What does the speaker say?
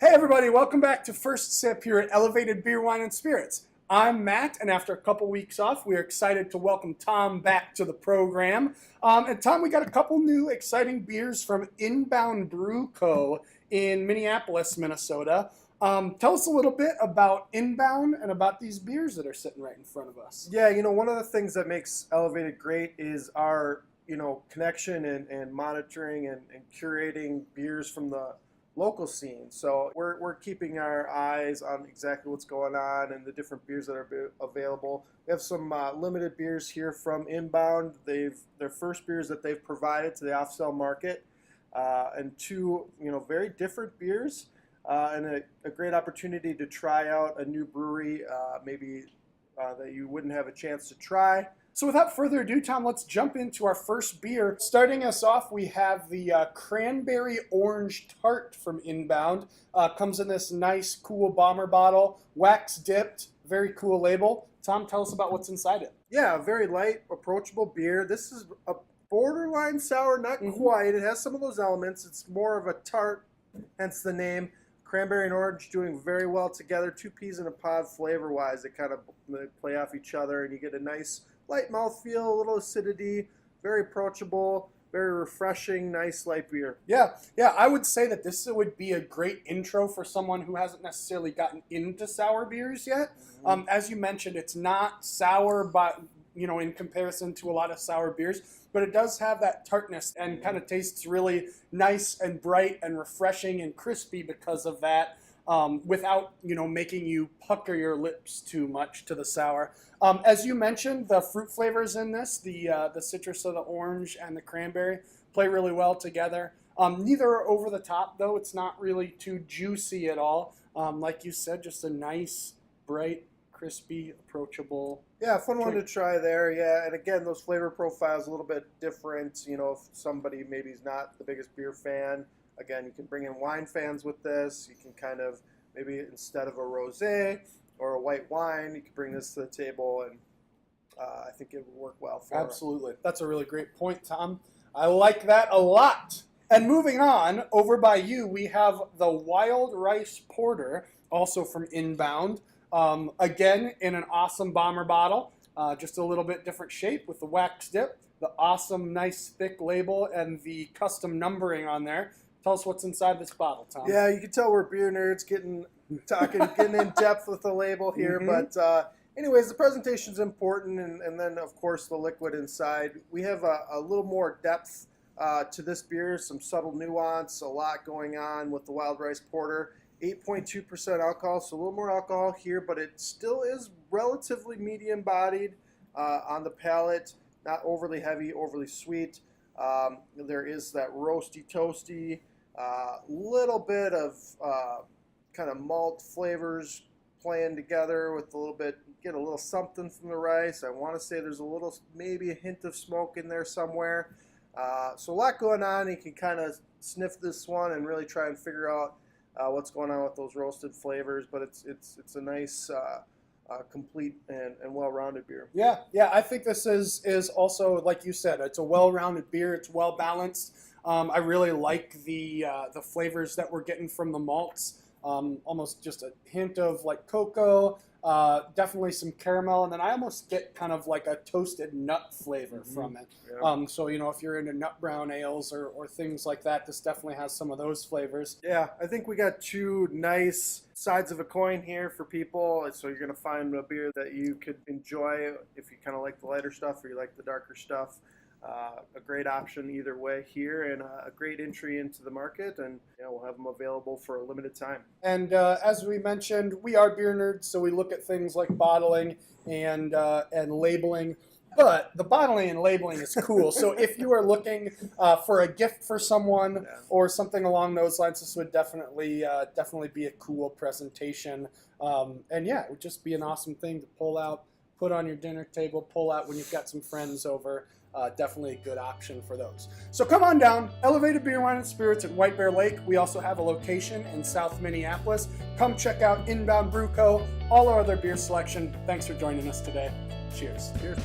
Hey everybody, welcome back to First Sip here at Elevated Beer, Wine, and Spirits. I'm Matt, and after a couple weeks off, we are excited to welcome Tom back to the program. And Tom, we got a couple new exciting beers from Inbound BrewCo in Minneapolis, Minnesota. Tell us a little bit about Inbound and about these beers that are sitting right in front of us. Yeah, one of the things that makes Elevated great is our, connection and monitoring and curating beers from the local scene. So we're keeping our eyes on exactly what's going on and the different beers that are available. We have some limited beers here from Inbound. Their first beers that they've provided to the off-sale market, and two very different beers, and a great opportunity to try out a new brewery, maybe that you wouldn't have a chance to try. So without further ado, Tom, let's jump into our first beer. Starting us off, we have the Cranberry Orange Tart from Inbound. Comes in this nice, cool bomber bottle, wax dipped, very cool label. Tom, tell us about what's inside it. Yeah, a very light, approachable beer. This is a borderline sour, not quite. It has some of those elements. It's more of a tart, hence the name. Cranberry and orange doing very well together. Two peas in a pod flavor-wise. They kind of play off each other, and you get a nice light mouthfeel, a little acidity, very approachable, very refreshing, nice light beer. Yeah, I would say that this would be a great intro for someone who hasn't necessarily gotten into sour beers yet. As you mentioned, it's not sour, but in comparison to a lot of sour beers, but it does have that tartness and kind of tastes really nice and bright and refreshing and crispy because of that, without making you pucker your lips too much to the sour. As you mentioned, the fruit flavors in this, the citrus of the orange and the cranberry, play really well together. Neither are over the top, though. It's not really too juicy at all. Like you said, just a nice, bright, crispy, approachable. Yeah, fun one to try there. Yeah, and again, those flavor profiles a little bit different. If somebody maybe is not the biggest beer fan, again, you can bring in wine fans with this. You can kind of maybe instead of a rosé or a white wine, you can bring this to the table, and I think it would work well for it. Absolutely. That's a really great point, Tom. I like that a lot. And moving on, over by you, we have the Wild Rice Porter, also from Inbound. Again, in an awesome bomber bottle, just a little bit different shape with the wax dip, the awesome, nice, thick label, and the custom numbering on there. Tell us what's inside this bottle, Tom. Yeah, you can tell we're beer nerds getting in depth with the label here. But anyways, the presentation's important, and then, of course, the liquid inside. We have a little more depth to this beer, some subtle nuance, a lot going on with the Wild Rice Porter. 8.2% alcohol, so a little more alcohol here, but it still is relatively medium-bodied on the palate, not overly heavy, overly sweet. There is that roasty, toasty, little bit of kind of malt flavors playing together with a little bit, get a little something from the rice. I want to say there's a little, maybe a hint of smoke in there somewhere. So a lot going on. You can kind of sniff this one and really try and figure out what's going on with those roasted flavors, but it's a nice, complete and well-rounded beer. Yeah, I think this is also, like you said, it's a well-rounded beer. It's well-balanced. I really like the flavors that we're getting from the malts. Almost just a hint of like cocoa, definitely some caramel, and then I almost get kind of like a toasted nut flavor from it. Yeah. So if you're into nut brown ales or things like that, this definitely has some of those flavors. Yeah, I think we got two nice sides of a coin here for people. So you're going to find a beer that you could enjoy if you kind of like the lighter stuff or you like the darker stuff. A great option either way here, and a great entry into the market, and we'll have them available for a limited time. And as we mentioned, we are beer nerds, so we look at things like bottling and labeling. But the bottling and labeling is cool. So if you are looking for a gift for someone or something along those lines, this would definitely be a cool presentation. And yeah, it would just be an awesome thing to pull out, put on your dinner table, pull out when you've got some friends over. Definitely a good option for those. So come on down, Elevated Beer, Wine, and Spirits at White Bear Lake. We also have a location in South Minneapolis. Come check out Inbound BrewCo, all our other beer selection. Thanks for joining us today. Cheers. Cheers.